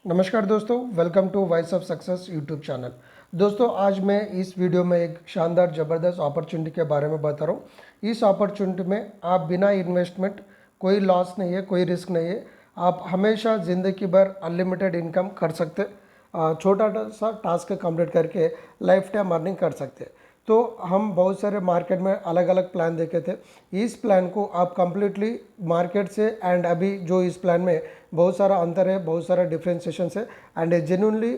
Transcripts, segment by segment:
नमस्कार दोस्तों, welcome to Voice of Success YouTube channel. दोस्तों, आज मैं इस वीडियो में एक शानदार ज़बरदस्त अपॉर्चुनिटी के बारे में बता रहा हूँ। इस अपॉर्चुनिटी में आप बिना इन्वेस्टमेंट, कोई लॉस नहीं है, कोई रिस्क नहीं है, आप हमेशा ज़िंदगी भर अनलिमिटेड इनकम कर सकते, छोटा सा टास्क कंप्लीट करके लाइफ टाइम अर्निंग कर सकते। तो हम बहुत सारे मार्केट में अलग अलग प्लान देखे थे। इस प्लान को आप कंप्लीटली मार्केट से एंड अभी जो इस प्लान में बहुत सारा अंतर है, बहुत सारा डिफ्रेंशिएशन है एंड जेन्युइनली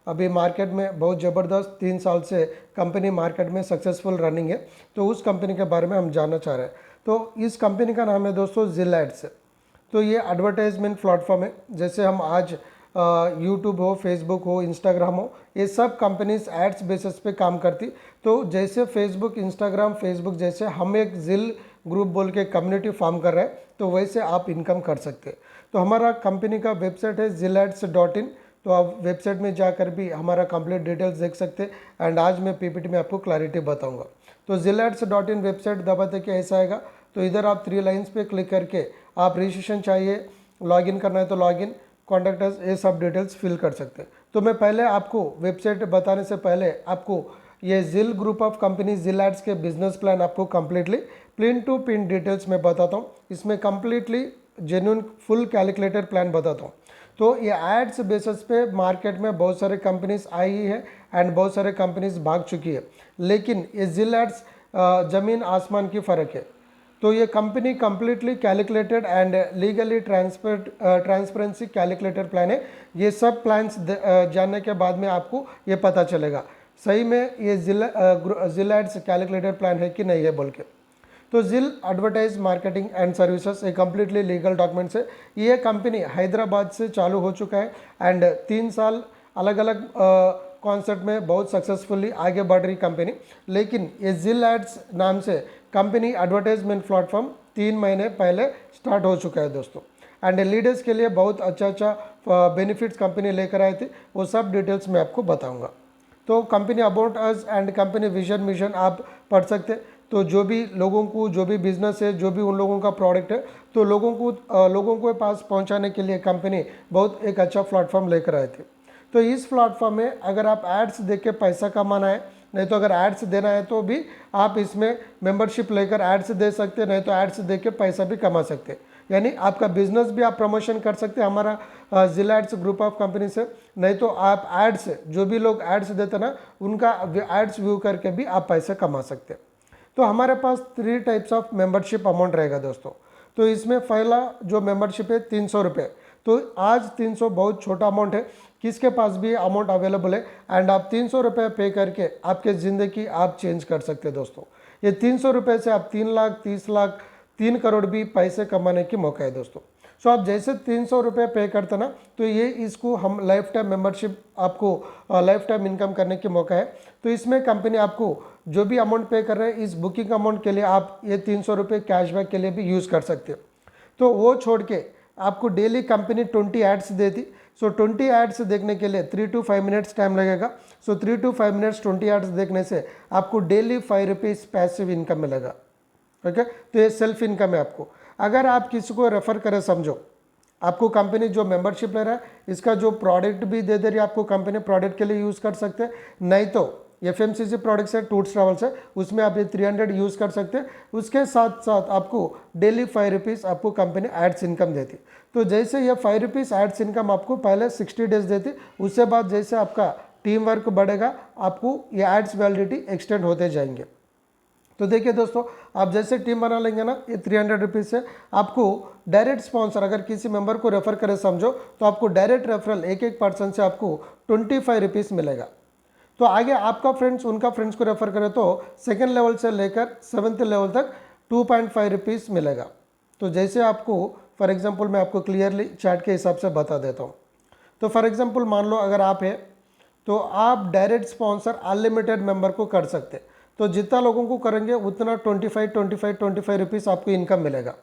अभी मार्केट में बहुत ज़बरदस्त 3 साल से कंपनी मार्केट में सक्सेसफुल रनिंग है। तो उस कंपनी के बारे में हम जानना चाह रहे हैं। तो इस कंपनी का नाम है दोस्तों जिल एड्स। तो ये एडवर्टाइजमेंट प्लेटफॉर्म है। जैसे हम आज यूट्यूब हो, फेसबुक हो, इंस्टाग्राम हो, ये सब कंपनीज एड्स बेसिस पे काम करती। तो जैसे फेसबुक, इंस्टाग्राम, फेसबुक जैसे हम एक जिल ग्रुप बोल के कम्युनिटी फॉर्म कर रहे हैं, तो वैसे आप इनकम कर सकते हैं। तो हमारा कंपनी का वेबसाइट है zilads.in। तो आप वेबसाइट में जाकर भी हमारा कंप्लीट डिटेल्स देख सकते हैं एंड आज मैं पीपीटी में आपको क्लैरिटी बताऊंगा। तो zilads.in वेबसाइट दबाते कि ऐसा आएगा। तो इधर आप 3 लाइन्स पे क्लिक करके आप रजिस्ट्रेशन चाहिए, लॉगिन करना है तो लॉगिन, कॉन्टैक्ट अस, ये सब डिटेल्स फिल कर सकते हैं। तो मैं पहले आपको वेबसाइट बताने से पहले आपको ये Jil group of company Jil ads के बिजनेस प्लान आपको completely pin to pin details में बताता हूँ। इसमें completely genuine full calculated plan बताता हूँ। तो ये एड्स बेसिस पे मार्केट में बहुत सारे कंपनीज आई है एंड बहुत सारे कंपनीज भाग चुकी है, लेकिन ये जिल एड्स ज़मीन आसमान की फ़र्क है। तो ये company completely calculated and legally transparency calculated plan है। ये सब प्लान्स जानने के बाद में आपको ये पता चलेगा सही में ये जिल एड्स कैलकुलेटेड प्लान है कि नहीं है बोल के। तो जिल एडवर्टाइज मार्केटिंग एंड सर्विसेज एक कम्प्लीटली लीगल डॉक्यूमेंट्स है। ये कंपनी हैदराबाद से चालू हो चुका है एंड 3 साल अलग अलग कॉन्सेप्ट में बहुत सक्सेसफुली आगे बढ़ रही कंपनी। लेकिन ये जिल एड्स नाम से कंपनी एडवर्टाइजमेंट प्लेटफॉर्म 3 महीने पहले स्टार्ट हो चुका है दोस्तों। एंड लीडर्स के लिए बहुत अच्छा बेनिफिट्स कंपनी लेकर आए थे, वो सब डिटेल्स मैं आपको बताऊंगा। तो company about us and company vision mission आप पढ़ सकते। तो जो भी लोगों को, जो भी बिजनेस है, जो भी उन लोगों का प्रोडक्ट है, तो लोगों के पास पहुंचाने के लिए कंपनी बहुत एक अच्छा प्लेटफॉर्म लेकर आए थे। तो इस प्लेटफॉर्म में अगर आप एड्स देख के पैसा कमाना है, नहीं तो अगर एड्स देना है तो भी आप इसमें मेंबरशिप लेकर एड्स दे सकते हैं, नहीं तो एड्स दे के पैसा भी कमा सकते हैं। यानी आपका बिजनेस भी आप प्रमोशन कर सकते हैं हमारा जिल एड्स ग्रुप ऑफ कंपनी से, नहीं तो आप एड्स, जो भी लोग एड्स देते ना, उनका एड्स व्यू करके भी आप पैसे कमा सकते हैं। तो हमारे पास 3 टाइप्स ऑफ मेंबरशिप अमाउंट रहेगा दोस्तों। तो इसमें पहला जो मेंबरशिप है 300 रुपये। तो आज 300 बहुत छोटा अमाउंट है, किसके पास भी अमाउंट अवेलेबल है एंड आप 300 रुपये पे करके आपके ज़िंदगी आप चेंज कर सकते हैं दोस्तों। ये 300 रुपये से आप 3 लाख, 30 लाख, 3 करोड़ भी पैसे कमाने की मौका है दोस्तों। सो आप जैसे 300 रुपये पे करते ना, तो ये इसको हम लाइफ टाइम मेंबरशिप, आपको लाइफ टाइम इनकम करने की मौका है। तो इसमें कंपनी आपको जो भी अमाउंट पे कर रहे हैं, इस बुकिंग अमाउंट के लिए आप ये 300 रुपये कैशबैक के लिए भी यूज़ कर सकते हो। तो वो छोड़ के आपको डेली कंपनी 20 एड्स देती। सो 20 एड्स देखने के लिए 3 to 5 मिनट्स टाइम लगेगा। सो 3 to 5 मिनट्स 20 एड्स देखने से आपको डेली 5 रुपीज़ पैसिव इनकम मिलेगा। ओके, तो ये सेल्फ इनकम है आपको। अगर आप किसी को रेफर करें, समझो आपको कंपनी जो मेंबरशिप ले रहा है, इसका जो प्रोडक्ट भी दे रही है आपको कंपनी, प्रोडक्ट के लिए यूज़ कर सकते हैं, नहीं तो FMCG प्रोडक्ट्स है, टूर्स ट्रैवल्स है, उसमें आप ये 300 यूज़ कर सकते हैं। उसके साथ साथ आपको डेली 5 रुपीज़ आपको कंपनी एड्स इनकम देती। तो जैसे ये 5 रुपीज़ एड्स इनकम आपको पहले 60 डेज देती, उससे बाद जैसे आपका टीम वर्क बढ़ेगा, आपको ये एड्स वैलिडिटी एक्सटेंड होते जाएंगे। तो देखिए दोस्तों, आप जैसे टीम बना लेंगे ना, ये 300 रुपीज़ से आपको डायरेक्ट स्पॉन्सर, अगर किसी मेंबर को रेफर करें समझो, तो आपको डायरेक्ट रेफरल एक पर्सन से आपको 25 रुपीज़ मिलेगा। तो आगे आपका फ्रेंड्स उनका फ्रेंड्स को रेफर करें तो 2nd लेवल से लेकर 7th लेवल तक 2.5 रुपीज़ मिलेगा। तो जैसे आपको फॉर एग्जांपल मैं आपको क्लियरली चार्ट के हिसाब से बता देता हूँ। तो फॉर एग्जांपल मान लो अगर आप है, तो आप डायरेक्ट स्पॉन्सर अनलिमिटेड मेंबर को कर सकते। तो जितना लोगों को करेंगे उतना 25 रुपीज़ आपको इनकम मिलेगा।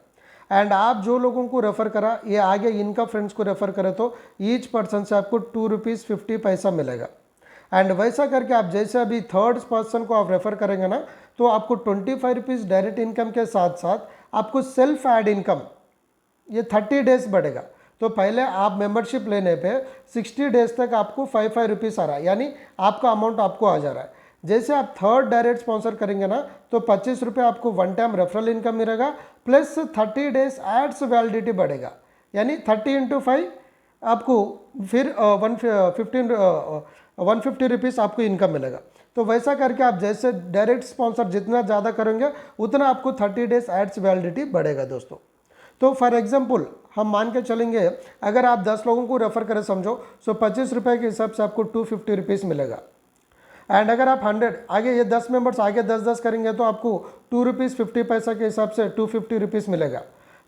एंड आप जो लोगों को रेफर करा, ये आगे इनका फ्रेंड्स को रेफर करें तो ईच पर्सन से आपको 2 रुपीज़ 50 पैसा मिलेगा। एंड वैसा करके आप जैसे अभी 3rd पर्सन को आप रेफर करेंगे ना, तो आपको 25 रुपीज़ डायरेक्ट इनकम के साथ साथ आपको सेल्फ एड इनकम ये 30 डेज बढ़ेगा। तो पहले आप मेंबरशिप लेने पे 60 डेज तक आपको 5 रुपीज़ आ रहा है, यानी आपका अमाउंट आपको आ जा रहा है। जैसे आप थर्ड डायरेक्ट स्पॉन्सर करेंगे ना, तो 25 रुपये आपको वन टाइम रेफरल इनकम मिलेगा, प्लस 30 डेज एड्स वैलिडिटी बढ़ेगा, यानी 30 × 5 आपको फिर 150 रुपीज़ आपको इनकम मिलेगा। तो वैसा करके आप जैसे डायरेक्ट स्पॉन्सर जितना ज़्यादा करेंगे उतना आपको 30 डेज एड्स वैलिडिटी बढ़ेगा दोस्तों। तो फॉर एग्जांपल हम मान के चलेंगे, अगर आप 10 लोगों को रेफर करें समझो, तो 25 रुपये के हिसाब से आपको 250 रुपीज़ मिलेगा। एंड अगर आप 100 आगे ये 10 मेंबर्स आगे 10-10 करेंगे तो आपको 2 रुपीज़ 50 पैसा के हिसाब से 250 रुपीज़ मिलेगा।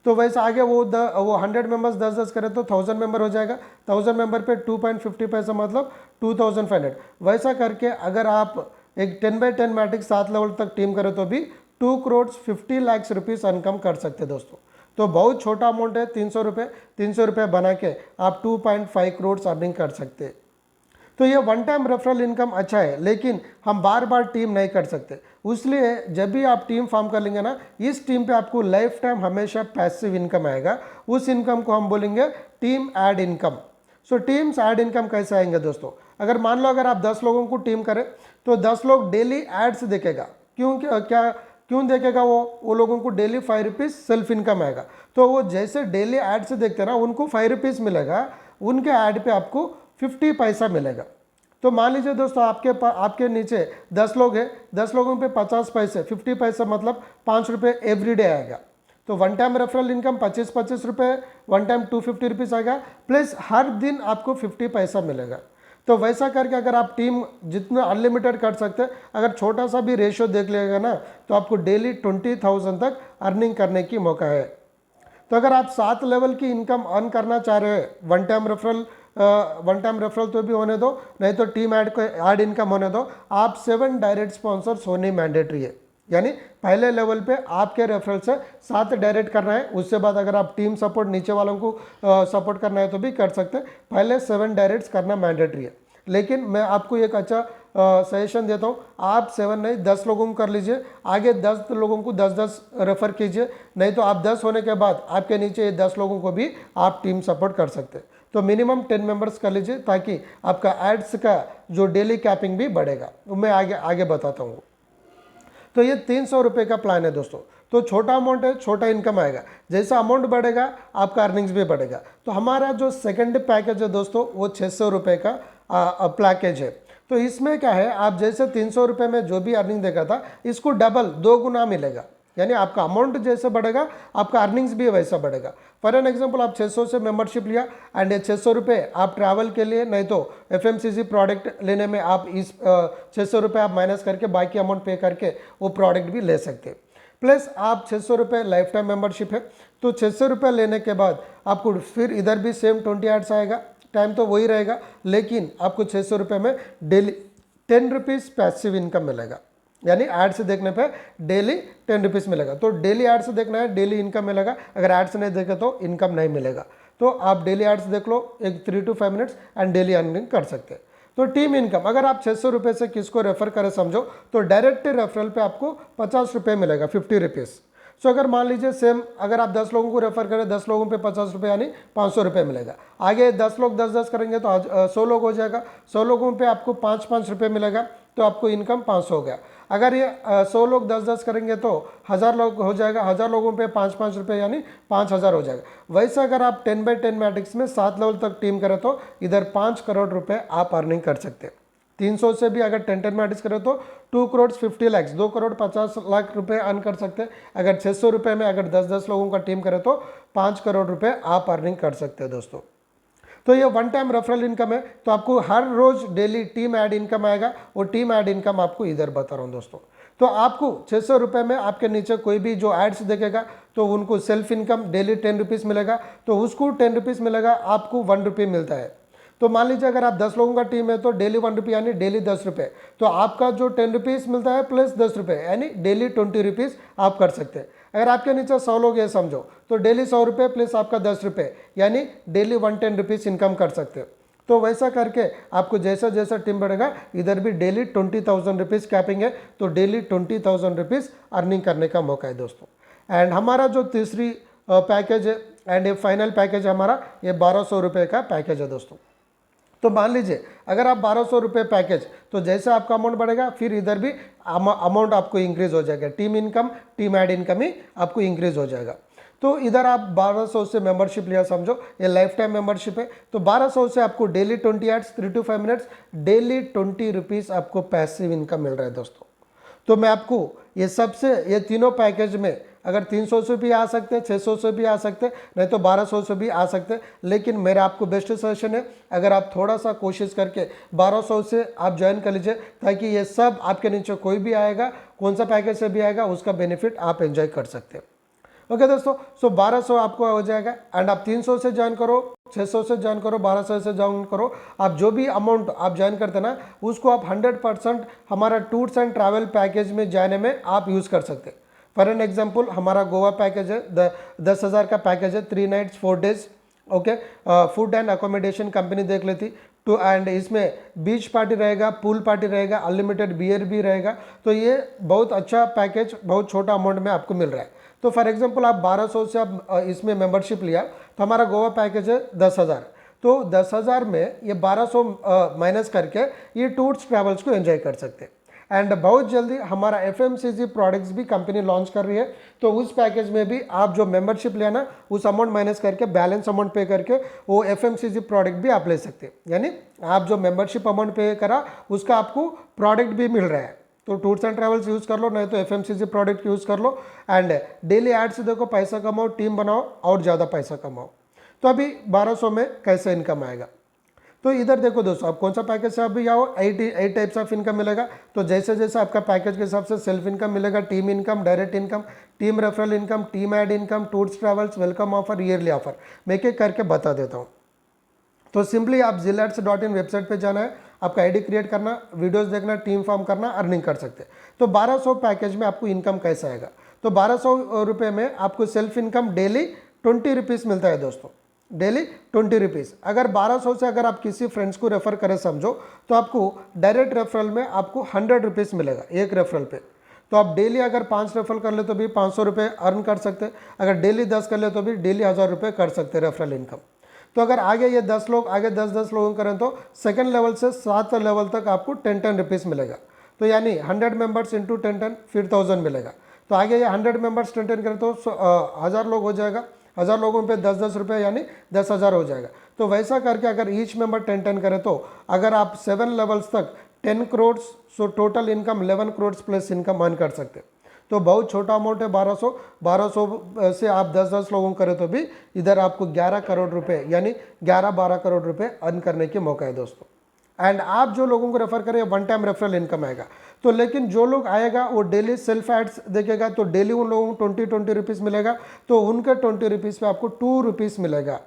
तो वैसे आगे वो 100 मेंबर्स 10-10 करें तो 1000 मेंबर हो जाएगा। 1000 मेंबर पे 2.50 पैसा मतलब 2500। वैसा करके अगर आप एक 10x10 मैट्रिक्स 7 लेवल तक टीम करें तो भी 2 करोड़ 50 लाख रुपीज़ इनकम कर सकते हैं दोस्तों। तो बहुत छोटा अमाउंट है, 300 रुपये बना के आप 2.5 करोड़ अर्निंग कर सकते हैं। तो ये वन टाइम रेफरल इनकम अच्छा है, लेकिन हम बार बार टीम नहीं कर सकते। इसलिए जब भी आप टीम फॉर्म कर लेंगे ना, इस टीम पे आपको लाइफ टाइम हमेशा पैसिव इनकम आएगा। उस इनकम को हम बोलेंगे टीम ऐड इनकम। सो टीम्स ऐड इनकम कैसे आएंगे दोस्तों? अगर मान लो अगर आप 10 लोगों को टीम करें तो 10 लोग डेली एड्स देखेगा। क्यों देखेगा? वो लोगों को डेली 5 रुपीज़ सेल्फ इनकम आएगा। तो वो जैसे डेली एड्स देखते हैं ना, उनको 5 रुपीज़ मिलेगा, उनके ऐड पे आपको 50 पैसा मिलेगा। तो मान लीजिए दोस्तों आपके नीचे 10 लोग हैं, 10 लोगों पे 50 पैसे, 50 पैसा मतलब 5 रुपये एवरी डे आएगा। तो वन टाइम रेफरल इनकम 25 रुपये, वन टाइम 250 रुपीज़ आएगा, प्लस हर दिन आपको 50 पैसा मिलेगा। तो वैसा करके अगर आप टीम जितना अनलिमिटेड कर सकते हैं, अगर छोटा सा भी रेशियो देख लेगा ना, तो आपको डेली 20,000 तक अर्निंग करने की मौका है। तो अगर आप 7 लेवल की इनकम अर्न करना चाह रहे हैं, वन टाइम रेफरल तो भी होने दो, नहीं तो टीम ऐड इनकम होने दो, आप 7 डायरेक्ट स्पॉन्सर्स होने मैंडेटरी है। यानी पहले लेवल पे आपके रेफरल से 7 डायरेक्ट करना है, उससे बाद अगर आप टीम सपोर्ट नीचे वालों को सपोर्ट करना है तो भी कर सकते हैं। पहले 7 डायरेक्ट्स करना मैंडेटरी है। लेकिन मैं आपको एक अच्छा सजेशन देता हूँ, आप 7 नहीं 10 लोगों को कर लीजिए, आगे 10 लोगों को 10-10 रेफर कीजिए, नहीं तो आप 10 होने के बाद आपके नीचे 10 लोगों को भी आप टीम सपोर्ट कर सकते हैं। तो मिनिमम 10 मेंबर्स कर लीजिए, ताकि आपका एड्स का जो डेली कैपिंग भी बढ़ेगा। वो मैं आगे बताता हूँ। तो ये 300 रुपये का प्लान है दोस्तों। तो छोटा अमाउंट है, छोटा इनकम आएगा, जैसा अमाउंट बढ़ेगा आपका अर्निंग्स भी बढ़ेगा। तो हमारा जो सेकंड पैकेज है दोस्तों, वो 600 रुपये का पैकेज है। तो इसमें क्या है, आप जैसे 300 रुपये में जो भी अर्निंग देखा था, इसको डबल 2 गुना मिलेगा। यानी आपका अमाउंट जैसे बढ़ेगा आपका अर्निंग्स भी वैसा बढ़ेगा। फॉर एन एग्जांपल, आप 600 से मेंबरशिप लिया एंड ये 600 रुपये आप ट्रैवल के लिए, नहीं तो FMCG प्रोडक्ट लेने में आप इस 600 रुपये आप माइनस करके बाकी अमाउंट पे करके वो प्रोडक्ट भी ले सकते हैं। प्लस आप 600 रुपये लाइफ टाइम मेंबरशिप है, तो 600 रुपये लेने के बाद आपको फिर इधर भी सेम 20 एड्स आएगा, टाइम तो वही रहेगा, लेकिन आपको 600 रुपये में डेली 10 रुपीज़ पैसिव इनकम मिलेगा। यानी एड से देखने पे डेली 10 रुपीज़ मिलेगा। तो डेली एड से देखना है, डेली इनकम मिलेगा। अगर एड से नहीं देखे तो इनकम नहीं मिलेगा। तो आप डेली एड्स देख लो, एक 3 to 5 minutes and daily earning कर सकते हैं। तो टीम इनकम अगर आप 600 रुपये से किसको रेफर करें समझो, तो डायरेक्ट रेफरल पे आपको 50 रुपये मिलेगा, 50 रुपीज़। सो अगर मान लीजिए सेम अगर आप 10 लोगों को रेफर करें, 10 लोगों पे 50 रुपये यानी 500 रुपये मिलेगा। आगे 10 लोग 10-10 करेंगे तो 100 लोग हो जाएगा, 100 लोगों पे आपको 5-5 रुपये मिलेगा, तो आपको इनकम 500 हो गया। अगर ये 100 लोग 10-10 करेंगे तो 1000 लोग हो जाएगा, 1000 लोगों पे 5-5 रुपये यानी 5000 हो जाएगा। वैसे अगर आप 10x10 मैट्रिक्स में 7 लेवल तक टीम करें तो इधर 5 करोड़ रुपये आप अर्निंग कर सकते हैं। 300 से भी अगर 10 मैट्रिक्स करें तो 2 करोड़ 50 लाख, 2 करोड़ 50 लाख रुपये अर्न कर सकते हैं। अगर 600 रुपये में अगर 10-10 लोगों का टीम करें तो 5 करोड़ रुपये आप अर्निंग कर सकते हैं दोस्तों। तो ये वन टाइम रेफरल इनकम है। तो आपको हर रोज डेली टीम ऐड इनकम आएगा, वो टीम ऐड इनकम आपको इधर बता रहा हूँ दोस्तों। तो आपको 600 रुपये में आपके नीचे कोई भी जो एड्स देखेगा तो उनको सेल्फ इनकम डेली 10 रुपीज़ मिलेगा, तो उसको 10 रुपीज़ मिलेगा, आपको 1 रुपये मिलता है। तो मान लीजिए अगर आप 10 लोगों का टीम है तो डेली 1 रुपये यानी डेली 10 रुपये, तो आपका जो 10 रुपीज़ मिलता है प्लस 10 रुपये यानी डेली 20 रुपीज़ आप कर सकते हैं। अगर आपके नीचे 100 लोग हैं समझो, तो डेली 100 रुपये प्लस आपका 10 रुपये यानी डेली 110 रुपीज़ इनकम कर सकते हो। तो वैसा करके आपको जैसा जैसा टीम बढ़ेगा इधर भी डेली 20,000 रुपीज़ कैपिंग है, तो डेली 20,000 रुपीज़ अर्निंग करने का मौका है दोस्तों। एंड हमारा जो तीसरी पैकेज है एंड ये फाइनल पैकेज हमारा ये 1200 रुपये का पैकेज है दोस्तों। तो मान लीजिए अगर आप 1200 रुपये पैकेज, तो जैसे आपका अमाउंट बढ़ेगा फिर इधर भी अमाउंट आपको इंक्रीज हो जाएगा, team income team add income ही आपको इंक्रीज हो जाएगा। तो इधर आप 1200 से मेंबरशिप लिया समझो, ये लाइफ टाइम मेंबरशिप है। तो 1200 से आपको daily 20 ads 3 to 5 minutes daily 20 rupees आपको पैसिव इनकम मिल रहा है दोस्तों। तो मैं आपको ये सबसे ये तीनों पैकेज में अगर 300 से भी आ सकते हैं, 600 से भी आ सकते हैं, नहीं तो 1200 से भी आ सकते हैं, लेकिन मेरा आपको बेस्ट सजेशन है अगर आप थोड़ा सा कोशिश करके 1200 से आप ज्वाइन कर लीजिए, ताकि ये सब आपके नीचे कोई भी आएगा, कौन सा पैकेज से भी आएगा, उसका बेनिफिट आप एंजॉय कर सकते हैं। ओके दोस्तों, सो 1200 आपको हो जाएगा। एंड आप 300 से ज्वाइन करो, 600 से ज्वाइन करो, 1200 से ज्वाइन करो, आप जो भी अमाउंट आप ज्वाइन करते हैं ना, उसको आप 100% हमारा टूर्स एंड ट्रैवल पैकेज में जाने में आप यूज़ कर सकते हैं। फॉर एन एग्जाम्पल हमारा गोवा पैकेज है, 10,000 का पैकेज है, 3 nights 4 days. Okay, food and accommodation company देख लेती तो, एंड इसमें बीच पार्टी रहेगा, पूल पार्टी रहेगा, अनलिमिटेड बियर भी रहेगा। तो ये बहुत अच्छा पैकेज बहुत छोटा अमाउंट में आपको मिल रहा है। तो फॉर एग्जांपल आप 1200 से आप इसमें मेंबरशिप लिया, तो हमारा गोवा पैकेज है 10,000। तो 10,000 में ये 1200 माइनस करके ये टूर्स ट्रैवल्स को एंजॉय कर सकते हैं। एंड बहुत जल्दी हमारा FMCG प्रोडक्ट्स भी कंपनी लॉन्च कर रही है, तो उस पैकेज में भी आप जो मेंबरशिप लेना उस अमाउंट माइनस करके बैलेंस अमाउंट पे करके वो FMCG प्रोडक्ट भी आप ले सकते हैं। यानी आप जो मेंबरशिप अमाउंट पे करा उसका आपको प्रोडक्ट भी मिल रहा है। तो टूर्स एंड ट्रैवल्स यूज़ कर लो, नहीं तो FMCG प्रोडक्ट यूज़ कर लो। एंड डेली एड से देखो पैसा कमाओ, टीम बनाओ और ज़्यादा पैसा कमाओ। तो अभी 1200 में कैसे इनकम आएगा, तो इधर देखो दोस्तों, आप कौन सा पैकेज से अभी आओ, 8 टाइप्स ऑफ इनकम मिलेगा। तो जैसे जैसे आपका पैकेज के हिसाब से सेल्फ इनकम मिलेगा, team income, direct income, team referral income, team add income, tours travels, welcome offer, yearly offer, मैं एक एक करके बता देता हूँ। तो सिंपली आप zilads.in वेबसाइट पे जाना है, आपका आईडी क्रिएट करना, वीडियोस देखना, टीम फॉर्म करना, अर्निंग कर सकते हैं। तो 1200 पैकेज में आपको इनकम कैसा आएगा, तो 1200 रुपये में आपको सेल्फ इनकम डेली 20 रुपीज़ मिलता है दोस्तों, डेली 20 रुपीज़। अगर 1200 से अगर आप किसी फ्रेंड्स को रेफर करें समझो, तो आपको डायरेक्ट रेफरल में आपको 100 रुपीज़ मिलेगा एक रेफरल पे। तो आप डेली अगर 5 रेफरल कर ले तो भी 500 रुपये अर्न कर सकते हैं, अगर डेली 10 कर ले तो भी डेली 1000 रुपये कर सकते हैं रेफरल इनकम। तो अगर आगे ये 10 लोग आगे 10 लोगों करें तो सेकंड लेवल से 7 लेवल तक आपको 10 रुपीज़ मिलेगा। तो यानी 100 मेंबर्स इंटू 10 फिर 1000 मिलेगा। तो आगे ये 100 मेंबर्स 10 करें तो 1000 लोग हो जाएगा, 1000 लोगों पे 10 रुपये यानी 10,000 हो जाएगा। तो वैसा करके अगर ईच मेंबर 10 करें तो अगर आप 7 लेवल्स तक 10 crore, so total income 11 crore plus income earn कर सकते हैं। तो बहुत छोटा अमाउंट है 1200 से आप 10 लोगों करें तो भी इधर आपको 11 करोड़ रुपए यानी 11-12 करोड़ रुपए अर्न करने के मौका है दोस्तों। एंड आप जो लोगों को रेफर करें 1 टाइम रेफरल इनकम आएगा। तो लेकिन जो लोग आएगा वो डेली सेल्फ एड्स देखेगा, तो डेली उन लोगों को 20 रुपीज़ मिलेगा, तो उनके 20 रुपीज़ पे आपको 2 रुपीज़ मिलेगा।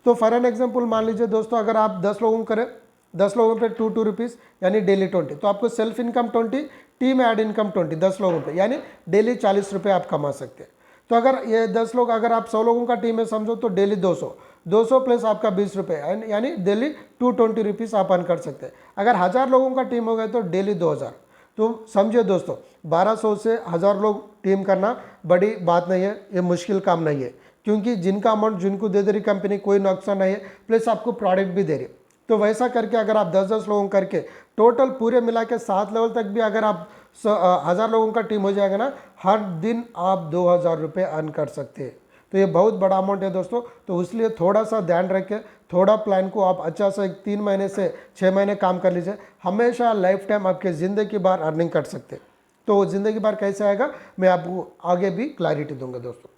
तो फॉर एन एग्जाम्पल मान लीजिए दोस्तों, अगर आप 10 लोगों को करें, 10 लोगों पे 2 रुपीज़ यानी डेली 20, तो आपको self income 20, team add income 20, 10 लोगों पे यानी डेली 40 रुपये आप कमा सकते हैं। तो अगर ये 10 लोग, अगर आप 100 लोगों का टीम है समझो, तो डेली 200 प्लस आपका 20 रुपये यानी डेली 220 रुपीज़ आप अर्न कर सकते हैं। अगर 1000 लोगों का टीम हो गया तो डेली 2000। तो समझिए दोस्तों, 1200 से 1000 लोग टीम करना बड़ी बात नहीं है, ये मुश्किल काम नहीं है, क्योंकि जिनका अमाउंट जिनको दे रही कंपनी कोई नुकसान नहीं है, प्लस आपको प्रोडक्ट भी दे रही। तो वैसा करके अगर आप 10 लोगों करके टोटल पूरे मिला के 7 लेवल तक भी अगर आप 1000 लोगों का टीम हो जाएगा ना, हर दिन आप 2000 रुपये अर्न कर सकते हैं। तो ये बहुत बड़ा अमाउंट है दोस्तों। तो इसलिए थोड़ा सा ध्यान रखें, थोड़ा प्लान को आप अच्छा से 3 महीने से 6 महीने काम कर लीजिए, हमेशा लाइफ टाइम आपके ज़िंदगी भर अर्निंग कर सकते हैं। तो वो ज़िंदगी भर कैसे आएगा मैं आपको आगे भी क्लैरिटी दूंगा दोस्तों।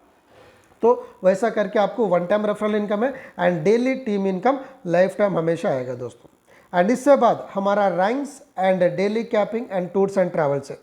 तो वैसा करके आपको 1 टाइम रेफरल इनकम है and daily team income life time हमेशा आएगा दोस्तों। एंड इससे बाद हमारा ranks and daily capping and tours and travels है।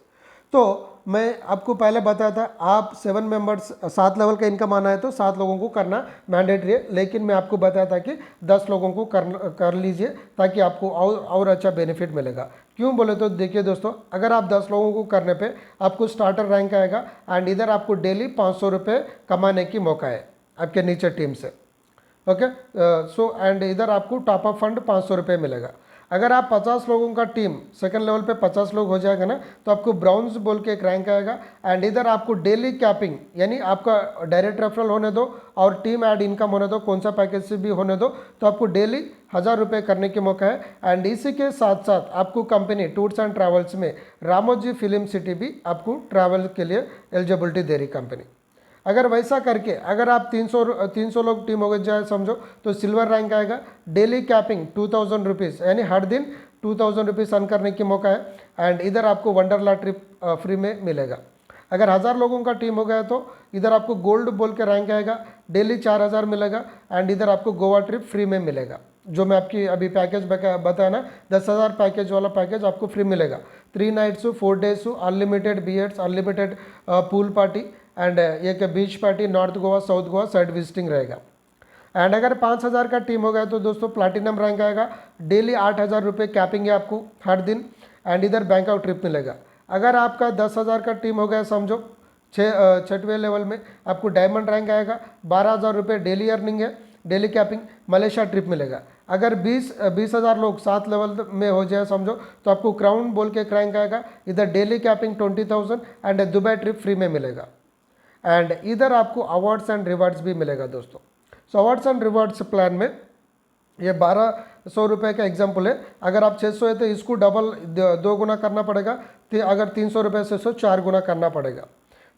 तो मैं आपको पहले बताया था, आप 7 मेंबर्स 7 लेवल का इनकम आना है तो 7 लोगों को करना मैंडेटरी है, लेकिन मैं आपको बताया था कि 10 लोगों को कर लीजिए ताकि आपको और अच्छा बेनिफिट मिलेगा। क्यों बोले तो देखिए दोस्तों, अगर आप 10 लोगों को करने पे आपको स्टार्टर रैंक आएगा एंड इधर आपको डेली 500 रुपये कमाने की मौका है आपके नीचे टीम से। ओके, सो एंड इधर आपको टॉप अप फंड 500 रुपये मिलेगा। अगर आप 50 लोगों का टीम सेकंड लेवल पे 50 लोग हो जाएगा ना, तो आपको ब्राउन्स बोल के एक रैंक आएगा। एंड इधर आपको डेली कैपिंग यानी आपका डायरेक्ट रेफरल होने दो और टीम ऐड इनकम होने दो, कौन सा पैकेज से भी होने दो, तो आपको डेली 1000 रुपये करने के मौका है। एंड इसी के साथ साथ आपको कंपनी टूर्स एंड ट्रैवल्स में रामोजी फिल्म सिटी भी आपको ट्रैवल के लिए एलिजिबिलिटी दे रही कंपनी। अगर वैसा करके अगर आप 300 लोग टीम हो गए जाए समझो, तो सिल्वर रैंक आएगा। डेली कैपिंग 2000 रुपीज़ यानी हर दिन 2000 रुपीज़ अर्न करने की मौका है। एंड इधर आपको वंडरला ट्रिप फ्री में मिलेगा। अगर 1000 लोगों का टीम हो गया तो इधर आपको गोल्ड बोल के रैंक आएगा, डेली 4000 मिलेगा। एंड इधर आपको गोवा ट्रिप फ्री में मिलेगा, जो मैं आपकी अभी पैकेज बताया ना 10,000 पैकेज वाला पैकेज आपको फ्री मिलेगा। 3 nights 4 days unlimited beds, unlimited pool party and एक beach party, north Goa south Goa side visiting रहेगा। एंड अगर 5000 का टीम हो गया तो दोस्तों प्लैटिनम रैंक आएगा, डेली 8000 रुपये कैपिंग है आपको हर दिन। एंड इधर बैंकॉक ट्रिप मिलेगा। अगर आपका 10,000 का टीम हो गया समझो, 6वें लेवल में आपको डायमंड रैंक आएगा, 12,000 रुपये डेली अर्निंग है, डेली कैपिंग, मलेशिया ट्रिप मिलेगा। अगर 20,000 लोग 7 लेवल में हो जाए समझो, तो आपको क्राउन बोल के रैंक आएगा, इधर daily capping 20,000 and Dubai trip free में मिलेगा। एंड इधर आपको अवार्ड्स एंड रिवार्ड्स भी मिलेगा दोस्तों। सो अवार्ड्स एंड रिवार्ड्स प्लान में ये 1200 रुपये का एग्जाम्पल है। अगर आप 600 है तो इसको डबल 2 गुना करना पड़ेगा, अगर 300 रुपये से 4 गुना करना पड़ेगा।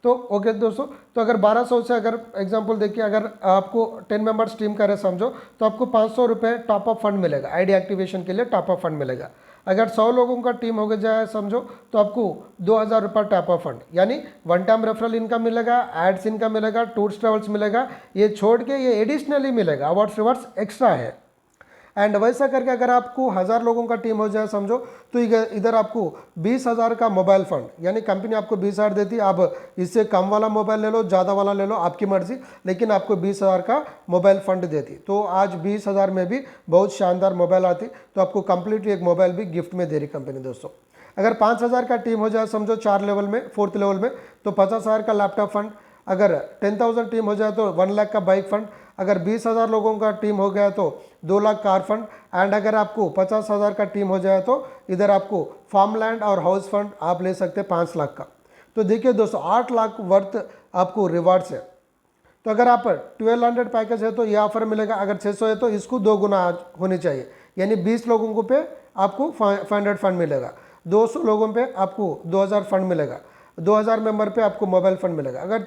तो ओके दोस्तों, तो अगर 1200 से अगर एग्जांपल देखिए, अगर आपको 10 मेंबर्स टीम करे समझो, तो आपको 500 रुपये टॉप अप फंड मिलेगा, आईडी एक्टिवेशन के लिए टॉप अप फंड मिलेगा। अगर 100 लोगों का टीम हो गया जाए समझो, तो आपको 2000 रुपये टॉप अप फंड यानी वन टाइम रेफरल इनकम मिलेगा, एड्स इनकम मिलेगा, टूर्स ट्रेवल्स मिलेगा। ये छोड़ के ये एडिशनली मिलेगा, अवार्ड्स रिवार्ड्स एक्स्ट्रा है। एंड वैसा करके अगर आपको 1000 लोगों का टीम हो जाए समझो, तो इधर आपको 20,000 का मोबाइल फंड यानी कंपनी आपको 20,000 देती है, आप इससे कम वाला मोबाइल ले लो, ज़्यादा वाला ले लो, आपकी मर्जी, लेकिन आपको 20,000 का मोबाइल फंड देती। तो आज 20,000 में भी बहुत शानदार मोबाइल आती, तो आपको कंप्लीटली एक मोबाइल भी गिफ्ट में दे रही कंपनी दोस्तों। अगर 5,000 का टीम हो जाए समझो 4 लेवल में, 4th लेवल में, तो 50,000 का लैपटॉप फंड। अगर 10,000 टीम हो जाए तो 1 लाख का बाइक फंड। अगर 20,000 लोगों का टीम हो गया तो 2 लाख कार फंड। एंड अगर आपको 50,000 का टीम हो जाए तो इधर आपको फार्म लैंड और हाउस फंड आप ले सकते हैं 5 लाख का। तो देखिए दोस्तों 8 लाख वर्थ आपको रिवार्ड्स है। तो अगर आप 1200 पैकेज है तो ये ऑफर मिलेगा। अगर 600 है तो इसको 2 गुना होनी चाहिए, यानी 20 लोगों को पे आपको 500 फंड मिलेगा, 200 लोगों पे आपको 2000 फंड मिलेगा, 2000 मेंबर पे आपको मोबाइल फंड मिलेगा। अगर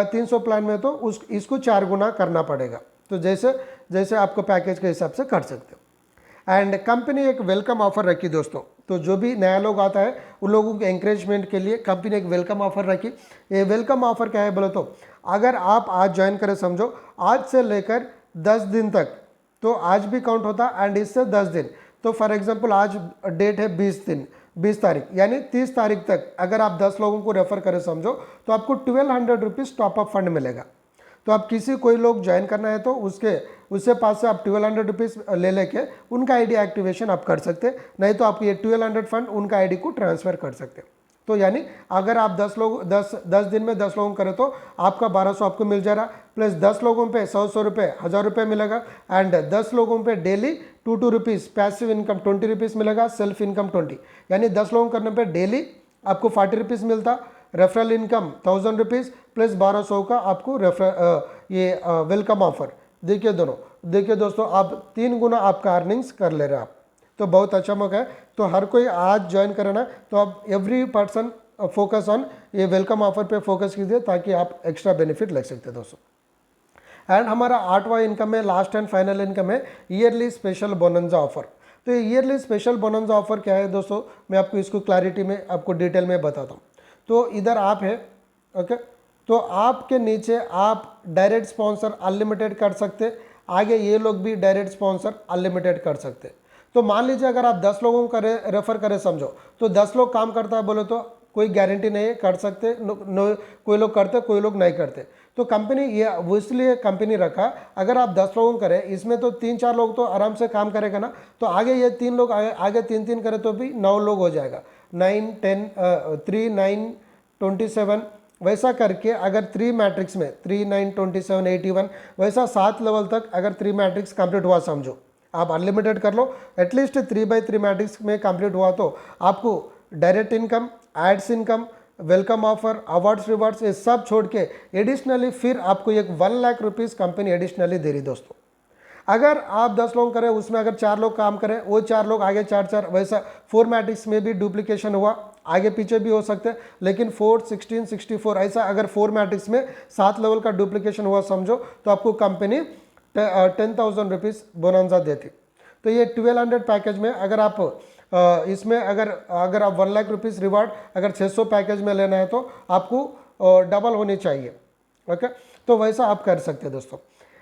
300 प्लान में तो इसको 4 गुना करना पड़ेगा। तो जैसे आपको पैकेज के हिसाब से कर सकते हो। एंड कंपनी एक वेलकम ऑफर रखी दोस्तों, तो जो भी नया लोग आता है उन लोगों के एंकरेजमेंट के लिए कंपनी एक वेलकम ऑफर रखी। ये वेलकम ऑफर क्या है बोलो तो, अगर आप आज ज्वाइन करें समझो, आज से लेकर 10 दिन तक, तो आज भी काउंट होता एंड इससे 10 दिन। तो फॉर एग्जांपल आज डेट है 20 तारीख, यानी 30 तारीख तक अगर आप 10 लोगों को रेफर करें समझो, तो आपको 1200 रुपीज़ टॉप अप फंड मिलेगा। तो आप कोई लोग ज्वाइन करना है तो उससे पास से आप 1200 रुपीज़ ले लेके उनका आईडी एक्टिवेशन आप कर सकते, नहीं तो आप ये 1200 फंड उनका आईडी को ट्रांसफ़र कर सकते। तो यानी अगर आप 10 दिन में 10 लोगों करें तो आपका 1200 आपको मिल जा रहा, प्लस 10 लोगों पे 100 रुपये 1000 रुपये मिलेगा। एंड 10 लोगों पे daily 2 rupees passive income 20 rupees मिलेगा, सेल्फ इनकम 20, यानी 10 लोगों करने पे डेली आपको 40 रुपीज़ मिलता। रेफरल इनकम 1000 रुपीज़ प्लस 1200 का आपको ये वेलकम ऑफर। देखिए दोस्तों आप 3 गुना आपका अर्निंग्स कर ले रहे हैं आप, तो बहुत अच्छा मौका है। तो हर कोई आज ज्वाइन करना, तो आप एवरी पर्सन फोकस ऑन ये वेलकम ऑफर पे फोकस कीजिए ताकि आप एक्स्ट्रा बेनिफिट ले सकते हैं दोस्तों। एंड हमारा 8वां इनकम है, लास्ट एंड फाइनल इनकम है ईयरली स्पेशल बोनंजा ऑफर। तो ये ईयरली स्पेशल बोनंजा ऑफर क्या है दोस्तों, मैं आपको इसको क्लैरिटी में आपको डिटेल में बताता हूँ। तो इधर आप है ओके, तो आपके नीचे आप डायरेक्ट स्पॉन्सर अनलिमिटेड कर सकते, आगे ये लोग भी डायरेक्ट स्पॉन्सर अनलिमिटेड कर सकते। तो मान लीजिए अगर आप 10 लोगों को रेफर करें समझो, तो 10 लोग काम करता है बोले तो कोई गारंटी नहीं है, कर सकते कोई लोग करते कोई लोग नहीं करते। तो कंपनी ये इसलिए कंपनी रखा, अगर आप 10 लोगों करें इसमें तो 3-4 लोग तो आराम से काम करेगा ना, तो आगे ये 3 लोग आगे 3-3 करें तो भी 9 लोग हो जाएगा, 9, 10, 3, 9, 27 वैसा करके। अगर 3 मैट्रिक्स में 3, 9, 27, 81 वैसा 7 लेवल तक अगर 3 मैट्रिक्स कंप्लीट हुआ समझो, आप अनलिमिटेड कर लो, एटलीस्ट 3/3 मैट्रिक्स में कंप्लीट हुआ तो आपको direct income, ads income, welcome offer, awards rewards ये सब छोड़ के एडिशनली फिर आपको एक 1 लाख रुपीज़ कंपनी एडिशनली दे रही दोस्तों। अगर आप 10 लोग करें, उसमें अगर 4 लोग काम करें, वो 4 लोग आगे 4 वैसा 4 मैट्रिक्स में भी डुप्लीकेशन हुआ, आगे पीछे भी हो सकते हैं, लेकिन 4, 16, 64 ऐसा अगर 4 मैट्रिक्स में 7 लेवल का डुप्लीकेशन हुआ समझो तो आपको कंपनी 10,000 रुपीज़ बोनंजा देती। तो ये 1200 पैकेज में अगर आप इसमें अगर आप 1 लाख रुपीज़ रिवार्ड अगर 600 पैकेज में लेना है तो आपको डबल होनी चाहिए। ओके, तो वैसा आप कर सकते हैं दोस्तों।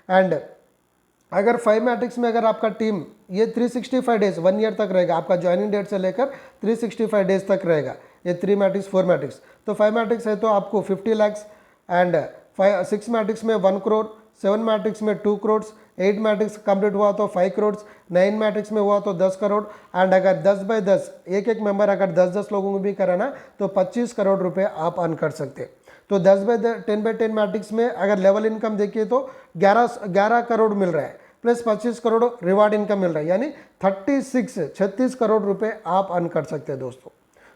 एंड अगर 5 मैट्रिक्स में अगर आपका टीम ये 365 डेज 1 ईयर तक रहेगा, आपका ज्वाइनिंग डेट से लेकर 365 डेज तक रहेगा, ये 3 मैट्रिक्स 4 मैट्रिक्स। तो 5 मैट्रिक्स है तो आपको 50 लाख एंड 6 मैट्रिक्स में 1 करोड़, 7 मैट्रिक्स में 2 करोड़, 8 मैट्रिक्स कंप्लीट हुआ तो 5 करोड़, 9 मैट्रिक्स में हुआ तो 10 करोड़ एंड अगर 10/10 एक मेंबर अगर 10-10 लोगों को भी कराना तो 25 करोड़ रुपए आप अर्न कर सकते हैं। तो 10/10 मैट्रिक्स में अगर लेवल इनकम देखिए तो 11 करोड़ मिल रहा है प्लस 25 करोड़ रिवार्ड इनकम मिल रहा है, यानी 36 करोड़ रुपए आप अर्न कर सकते हैं दोस्तों।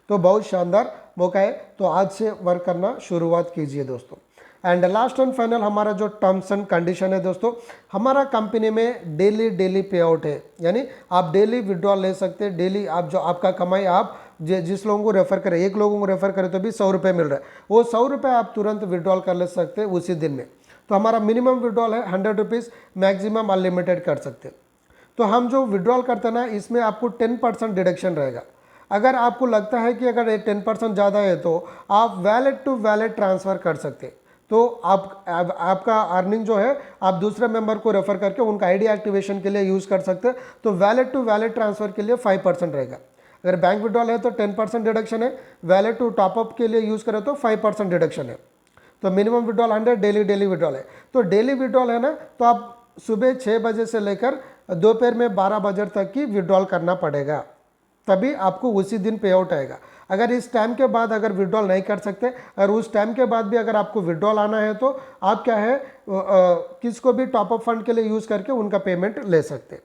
तो बहुत शानदार मौका है, तो आज से वर्क करना शुरुआत कीजिए दोस्तों। एंड लास्ट एंड फाइनल हमारा जो टर्म्स एंड कंडीशन है दोस्तों, हमारा कंपनी में डेली पे आउट है, यानी आप डेली विड्रॉल ले सकते हैं। डेली आप जो आपका कमाई आप जिस लोगों को रेफर करें, एक लोगों को रेफर करें तो भी 100 रुपये मिल रहा है, वो 100 रुपये आप तुरंत विड्रॉल कर ले सकते हैं उसी दिन में। तो हमारा मिनिमम विड्रॉल है 100 रुपीज़, मैक्सिमम अनलिमिटेड कर सकते हैं। तो हम जो विड्रॉल करते हैं ना, इसमें आपको 10% डिडक्शन रहेगा। अगर आपको लगता है कि अगर 10% ज़्यादा है तो आप वैलेट टू वैलेट ट्रांसफ़र कर सकते हैं। तो आपका अर्निंग जो है आप दूसरे मेंबर को रेफर करके उनका आईडी एक्टिवेशन के लिए यूज़ कर सकते हैं। तो वैलेट टू वैलेट ट्रांसफ़र के लिए 5% रहेगा। अगर बैंक विड्रॉल है तो 10% डिडक्शन है, वैलेट टू टॉपअप के लिए यूज़ करें तो 5% डिडक्शन है। तो मिनिमम विड्रॉल 100, डेली विड्रॉल है। तो डेली विड्रॉल है ना, तो आप सुबह 6 बजे से लेकर दोपहर में 12 बजे तक की विड्रॉल करना पड़ेगा, तभी आपको उसी दिन पे आउट आएगा। अगर इस टाइम के बाद अगर विड्रॉल नहीं कर सकते और उस टाइम के बाद भी अगर आपको विड्रॉल आना है तो आप क्या है किसको भी टॉपअप फंड के लिए यूज़ करके उनका पेमेंट ले सकते,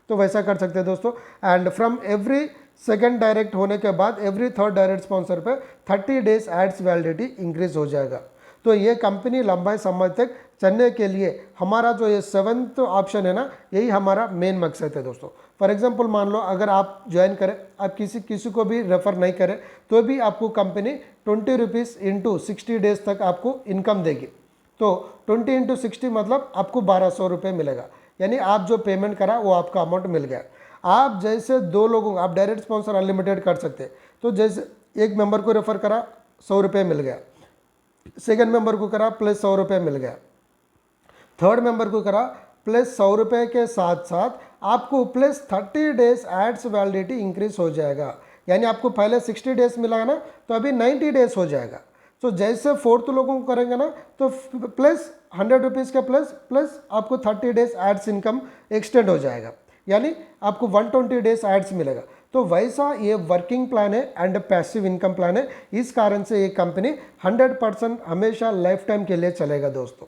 तो वैसा कर सकते हैं दोस्तों। And from every second direct होने के बाद एवरी थर्ड डायरेक्ट स्पॉन्सर पे 30 डेज एड्स वैलिडिटी इंक्रीज हो जाएगा। तो ये कंपनी लंबाई समय तक चलने के लिए हमारा जो ये 7th ऑप्शन है ना, यही हमारा मेन मकसद है दोस्तों। फॉर एग्जांपल मान लो अगर आप ज्वाइन करें, आप किसी को भी रेफर नहीं करें तो भी आपको कंपनी 20 रुपीज़ इंटू 60 डेज तक आपको इनकम देगी। तो 20 इंटू 60 मतलब आपको 1200 रुपये मिलेगा, यानी आप जो पेमेंट करा वो आपका अमाउंट मिल गया। आप जैसे 2 लोगों आप डायरेक्ट स्पॉन्सर अनलिमिटेड कर सकते हैं। तो जैसे एक मेंबर को रेफर करा 100 रुपये मिल गया, सेकेंड मेंबर को करा प्लस 100 रुपये मिल गया, थर्ड मेंबर को करा प्लस 100 रुपये के साथ साथ आपको plus 30 days ads validity increase हो जाएगा। यानी आपको पहले 60 डेज मिला ना, तो अभी 90 डेज हो जाएगा। तो जैसे 4th लोगों को करेंगे ना तो प्लस 100 रुपीज़ का प्लस आपको 30 डेज एड्स इनकम एक्सटेंड हो जाएगा, यानी आपको 120 डेज एड्स मिलेगा। तो वैसा ये वर्किंग प्लान है एंड पैसिव इनकम प्लान है। इस कारण से ये कंपनी 100% हमेशा लाइफ टाइम के लिए चलेगा दोस्तों।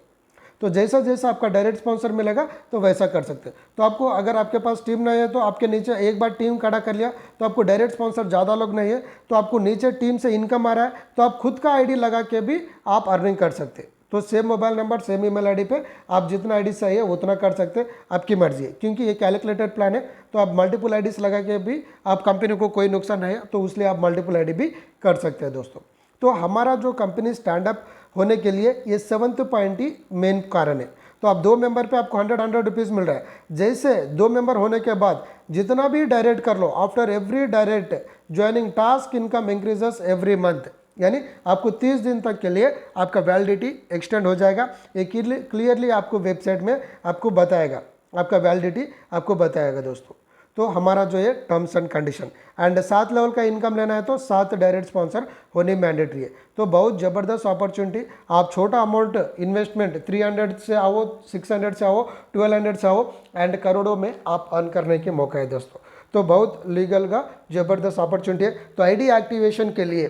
तो जैसा जैसा आपका डायरेक्ट स्पॉन्सर मिलेगा तो वैसा कर सकते हैं। तो आपको अगर आपके पास टीम नहीं है तो आपके नीचे एक बार टीम खड़ा कर लिया तो आपको डायरेक्ट स्पॉन्सर ज़्यादा लोग नहीं है तो आपको नीचे टीम से इनकम आ रहा है तो आप खुद का आईडी लगा के भी आप अर्निंग कर सकते हैं। तो same mobile number same email ID पे आप जितना आईडी चाहिए उतना कर सकते हैं, आपकी मर्जी है। क्योंकि ये कैलकुलेटेड प्लान है तो आप मल्टीपल आईडीज लगा के भी आप कंपनी को कोई नुकसान नहीं है तो इसलिए आप मल्टीपल आईडी भी कर सकते हैं दोस्तों। तो हमारा जो कंपनी स्टैंड अप होने के लिए ये 7th पॉइंट ही मेन कारण है। तो आप 2 मेंबर पे आपको 100 रुपीज़ मिल रहा है। जैसे 2 मेंबर होने के बाद जितना भी डायरेक्ट कर लो, after every direct joining task income increases every month, यानी आपको 30 दिन तक के लिए आपका वैलिडिटी एक्सटेंड हो जाएगा। ये क्लियरली आपको वेबसाइट में आपको बताएगा, आपका वैलिडिटी आपको बताएगा दोस्तों। तो हमारा जो है terms and condition and 7 level का इनकम लेना है तो 7 डायरेक्ट स्पॉन्सर होने मैंडेटरी है। तो बहुत ज़बरदस्त अपॉर्चुनिटी। आप छोटा अमाउंट इन्वेस्टमेंट 300 से आओ, 600 से आओ, 1200 से आओ एंड करोड़ों में आप अर्न करने के मौका है दोस्तों। तो बहुत लीगल का ज़बरदस्त अपॉर्चुनिटी है। तो आईडी एक्टिवेशन के लिए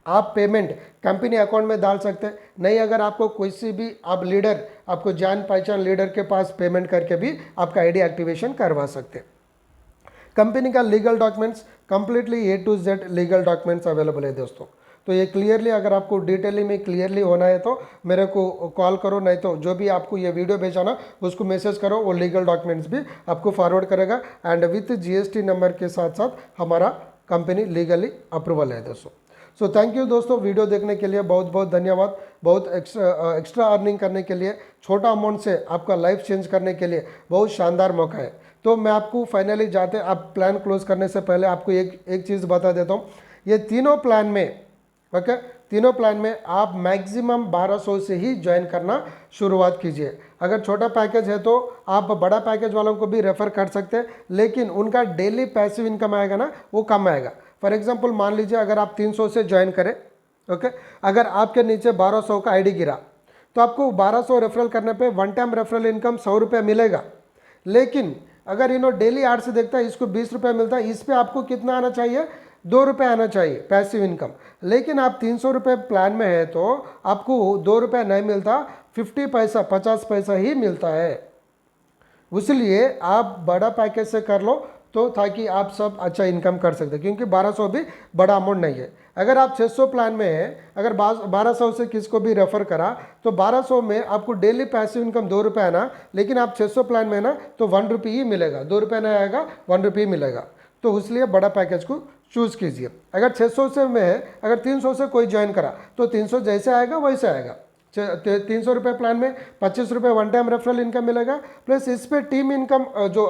आप पेमेंट कंपनी अकाउंट में डाल सकते हैं। नहीं, अगर आपको किसी भी आप लीडर, आपको जान पहचान लीडर के पास पेमेंट करके भी आपका आईडी एक्टिवेशन करवा सकते हैं। कंपनी का legal documents completely A to Z legal documents available है दोस्तों। तो ये क्लियरली, अगर आपको डिटेलिंग में क्लियरली होना है तो मेरे को कॉल करो, नहीं तो जो भी आपको ये वीडियो भेजा ना उसको मैसेज करो, वो लीगल डॉक्यूमेंट्स भी आपको फॉरवर्ड करेगा। एंड विथ GST नंबर के साथ साथ हमारा कंपनी लीगली अप्रूवल है दोस्तों। सो थैंक यू दोस्तों, वीडियो देखने के लिए बहुत बहुत धन्यवाद। बहुत एक्स्ट्रा अर्निंग करने के लिए, छोटा अमाउंट से आपका लाइफ चेंज करने के लिए बहुत शानदार मौका है। तो मैं आपको फाइनली जाते आप प्लान क्लोज करने से पहले आपको एक चीज़ बता देता हूँ। ये तीनों प्लान में, ओके, तीनों प्लान में आप मैक्सिमम 1200 से ही ज्वाइन करना शुरुआत कीजिए। अगर छोटा पैकेज है तो आप बड़ा पैकेज वालों को भी रेफ़र कर सकते हैं, लेकिन उनका डेली पैसिव इनकम आएगा ना वो कम आएगा। फॉर एग्जांपल मान लीजिए अगर आप 300 से ज्वाइन करें, ओके, अगर आपके नीचे 1200 का आईडी गिरा तो आपको 1200 रेफरल करने पे वन टाइम रेफरल इनकम 100 रुपये मिलेगा। लेकिन अगर डेली 8 से देखता है, इसको 20 रुपये मिलता है, इस पर आपको कितना आना चाहिए? 2 रुपये आना चाहिए पैसिव इनकम। लेकिन आप 300 रुपये प्लान में है तो आपको 2 रुपये नहीं मिलता, 50 पैसा 50 पैसा ही मिलता है। इसलिए आप बड़ा पैकेज से कर लो तो ताकि आप सब अच्छा इनकम कर सकते हैं, क्योंकि 1200 भी बड़ा अमाउंट नहीं है। अगर आप 600 प्लान में हैं, अगर 1200 से किसको भी रेफर करा तो 1200 में आपको डेली पैसिव इनकम 2 रुपये आना, लेकिन आप 600 प्लान में ना तो 1 रुपये ही मिलेगा, 2 रुपये नहीं आएगा, 1 रुपये ही मिलेगा। तो इसलिए बड़ा पैकेज को चूज़ कीजिए। अगर 600 से में है, अगर 300 से कोई ज्वाइन करा तो 300 जैसे आएगा वैसे आएगा। 300 रुपये प्लान में 25 रुपये वन टाइम रेफरल इनकम मिलेगा, प्लस इस पर टीम इनकम जो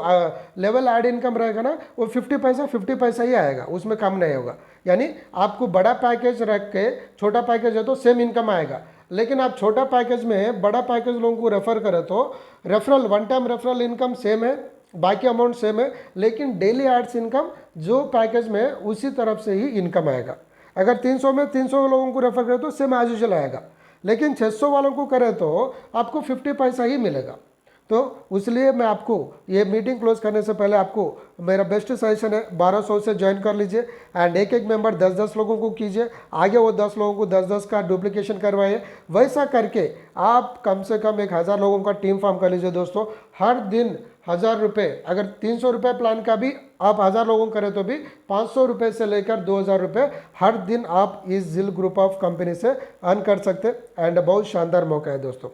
लेवल ऐड इनकम रहेगा ना वो 50 पैसा ही आएगा, उसमें कम नहीं होगा। यानी आपको बड़ा पैकेज रख के छोटा पैकेज है तो सेम इनकम आएगा, लेकिन आप छोटा पैकेज में बड़ा पैकेज लोगों को रेफर करें तो referral one time referral income same है, बाकी अमाउंट सेम है, लेकिन डेली एड्स इनकम जो पैकेज में है उसी तरफ से ही इनकम आएगा। अगर 300 में 300 लोगों को रेफर करें तो सेम एज यूजुअल आएगा, लेकिन 600 वालों को करें तो आपको 50 पैसा ही मिलेगा। तो इसलिए मैं आपको ये मीटिंग क्लोज करने से पहले आपको मेरा बेस्ट सजेशन है 1200 से ज्वाइन कर लीजिए एंड एक मेंबर 10-10 लोगों को कीजिए, आगे वो 10 लोगों को 10-10 का डुप्लीकेशन करवाइए। वैसा करके आप कम से कम 1000 लोगों का टीम फॉर्म कर लीजिए दोस्तों। हर दिन 1000 रुपये, अगर 300 रुपये प्लान का भी आप 1000 लोगों करें तो भी 500 रुपये से लेकर 2000 रुपये हर दिन आप इस जिल ग्रुप ऑफ कंपनी से अर्न कर सकते हैं एंड बहुत शानदार मौका है दोस्तों।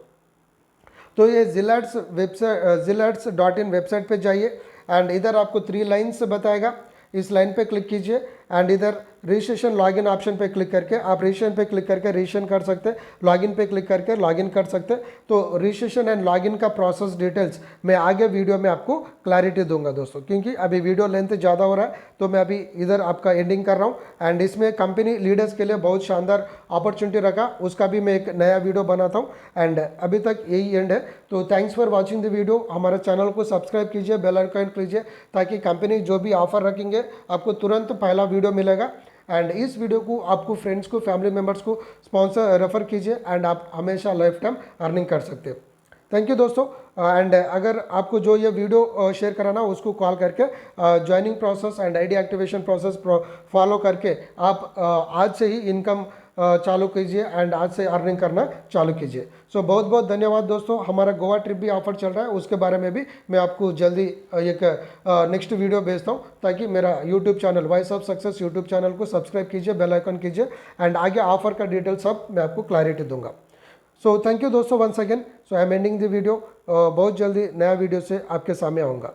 तो ये जिलैट्स वेबसाइट zilats.in वेबसाइट पे जाइए एंड इधर आपको 3 लाइन्स बताएगा, इस लाइन पे क्लिक कीजिए एंड इधर रजिस्ट्रेशन लॉगिन ऑप्शन पे क्लिक करके आप रजिस्ट्रेशन पे क्लिक करके रजिस्ट्रेशन कर सकते हैं, लॉगिन पे क्लिक करके लॉगिन कर सकते हैं। तो रजिस्ट्रेशन एंड लॉगिन का प्रोसेस डिटेल्स मैं आगे वीडियो में आपको क्लैरिटी दूंगा दोस्तों, क्योंकि अभी वीडियो लेंथ ज़्यादा हो रहा है तो मैं अभी इधर आपका एंडिंग कर रहा हूँ। एंड इसमें कंपनी लीडर्स के लिए बहुत शानदार अपॉर्चुनिटी रखा, उसका भी मैं एक नया वीडियो बनाता हूँ एंड अभी तक यही एंड है। तो thanks for watching the video. हमारे चैनल को सब्सक्राइब कीजिए, बेल आइकन कीजिए, ताकि कंपनी जो भी ऑफर रखेंगे आपको तुरंत पहला वीडियो मिलेगा। एंड इस वीडियो को आपको फ्रेंड्स को, फैमिली मेम्बर्स को स्पॉन्सर रेफर कीजिए एंड आप हमेशा लाइफ टाइम अर्निंग कर सकते हैं। थैंक यू दोस्तों। एंड अगर आपको जो ये वीडियो शेयर कराना उसको कॉल करके joining process and ID activation process follow करके आप आज से ही इनकम चालू कीजिए एंड आज से अर्निंग करना चालू कीजिए। सो बहुत बहुत धन्यवाद दोस्तों। हमारा गोवा ट्रिप भी ऑफर चल रहा है, उसके बारे में भी मैं आपको जल्दी एक नेक्स्ट वीडियो भेजता हूँ, ताकि मेरा YouTube channel Voice of Success YouTube channel को सब्सक्राइब कीजिए, बेल आइकन कीजिए एंड आगे ऑफर का डिटेल सब मैं आपको क्लैरिटी दूंगा। सो थैंक यू दोस्तों once again. So I am ending the video. बहुत जल्दी नया वीडियो से आपके सामने आऊँगा।